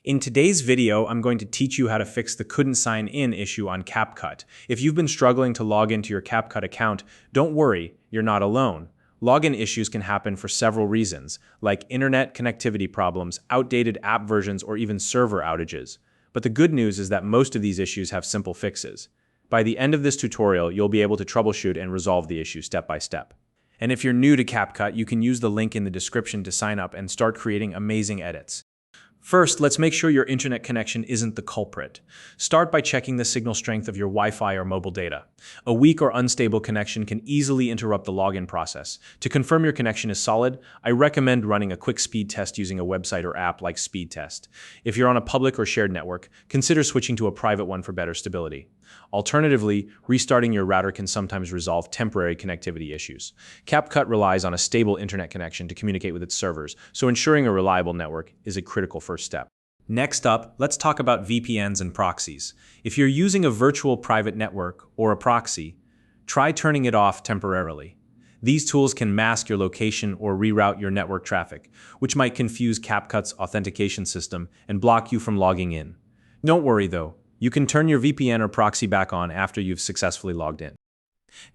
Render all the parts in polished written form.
In today's video, I'm going to teach you how to fix the couldn't sign in issue on CapCut. If you've been struggling to log into your CapCut account, don't worry, you're not alone. Login issues can happen for several reasons, like internet connectivity problems, outdated app versions, or even server outages. But the good news is that most of these issues have simple fixes. By the end of this tutorial, you'll be able to troubleshoot and resolve the issue step by step. And if you're new to CapCut, you can use the link in the description to sign up and start creating amazing edits. First, let's make sure your internet connection isn't the culprit. Start by checking the signal strength of your Wi-Fi or mobile data. A weak or unstable connection can easily interrupt the login process. To confirm your connection is solid, I recommend running a quick speed test using a website or app like Speed Test. If you're on a public or shared network, consider switching to a private one for better stability. Alternatively, restarting your router can sometimes resolve temporary connectivity issues. CapCut relies on a stable internet connection to communicate with its servers, so ensuring a reliable network is a critical first step. Next up, let's talk about VPNs and proxies. If you're using a virtual private network or a proxy, try turning it off temporarily. These tools can mask your location or reroute your network traffic, which might confuse CapCut's authentication system and block you from logging in. Don't worry though, you can turn your VPN or proxy back on after you've successfully logged in.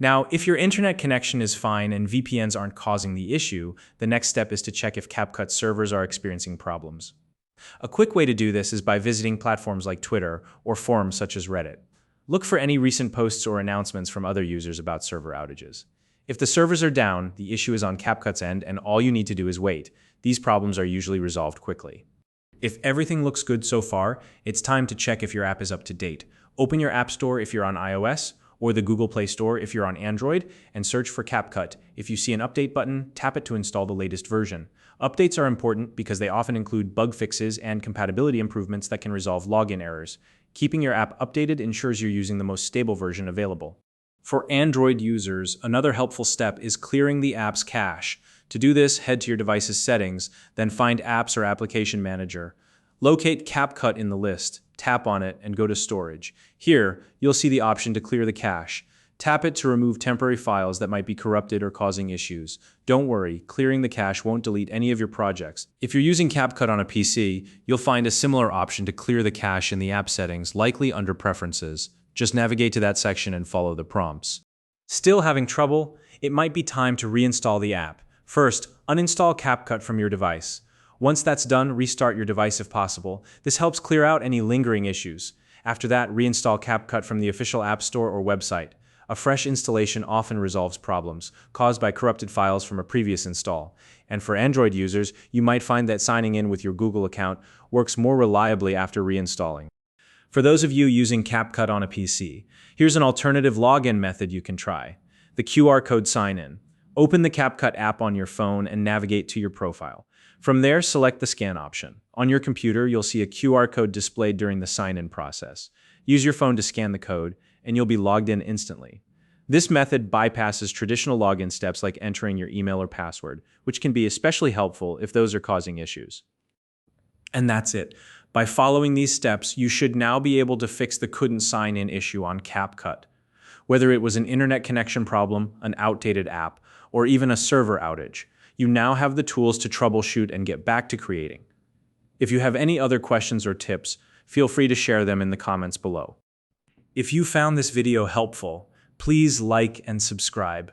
Now, if your internet connection is fine and VPNs aren't causing the issue, the next step is to check if CapCut servers are experiencing problems. A quick way to do this is by visiting platforms like Twitter or forums such as Reddit. Look for any recent posts or announcements from other users about server outages. If the servers are down, the issue is on CapCut's end and all you need to do is wait. These problems are usually resolved quickly. If everything looks good so far, it's time to check if your app is up to date. Open your App Store if you're on iOS, or the Google Play Store if you're on Android, and search for CapCut. If you see an update button, tap it to install the latest version. Updates are important because they often include bug fixes and compatibility improvements that can resolve login errors. Keeping your app updated ensures you're using the most stable version available. For Android users, another helpful step is clearing the app's cache. To do this, head to your device's settings, then find Apps or Application Manager. Locate CapCut in the list, tap on it, and go to Storage. Here, you'll see the option to clear the cache. Tap it to remove temporary files that might be corrupted or causing issues. Don't worry, clearing the cache won't delete any of your projects. If you're using CapCut on a PC, you'll find a similar option to clear the cache in the app settings, likely under Preferences. Just navigate to that section and follow the prompts. Still having trouble? It might be time to reinstall the app. First, uninstall CapCut from your device. Once that's done, restart your device if possible. This helps clear out any lingering issues. After that, reinstall CapCut from the official App Store or website. A fresh installation often resolves problems caused by corrupted files from a previous install. And for Android users, you might find that signing in with your Google account works more reliably after reinstalling. For those of you using CapCut on a PC, here's an alternative login method you can try: the QR code sign-in. Open the CapCut app on your phone and navigate to your profile. From there, select the scan option. On your computer, you'll see a QR code displayed during the sign-in process. Use your phone to scan the code, and you'll be logged in instantly. This method bypasses traditional login steps like entering your email or password, which can be especially helpful if those are causing issues. And that's it. By following these steps, you should now be able to fix the couldn't sign in issue on CapCut. Whether it was an internet connection problem, an outdated app, or even a server outage, you now have the tools to troubleshoot and get back to creating. If you have any other questions or tips, feel free to share them in the comments below. If you found this video helpful, please like and subscribe.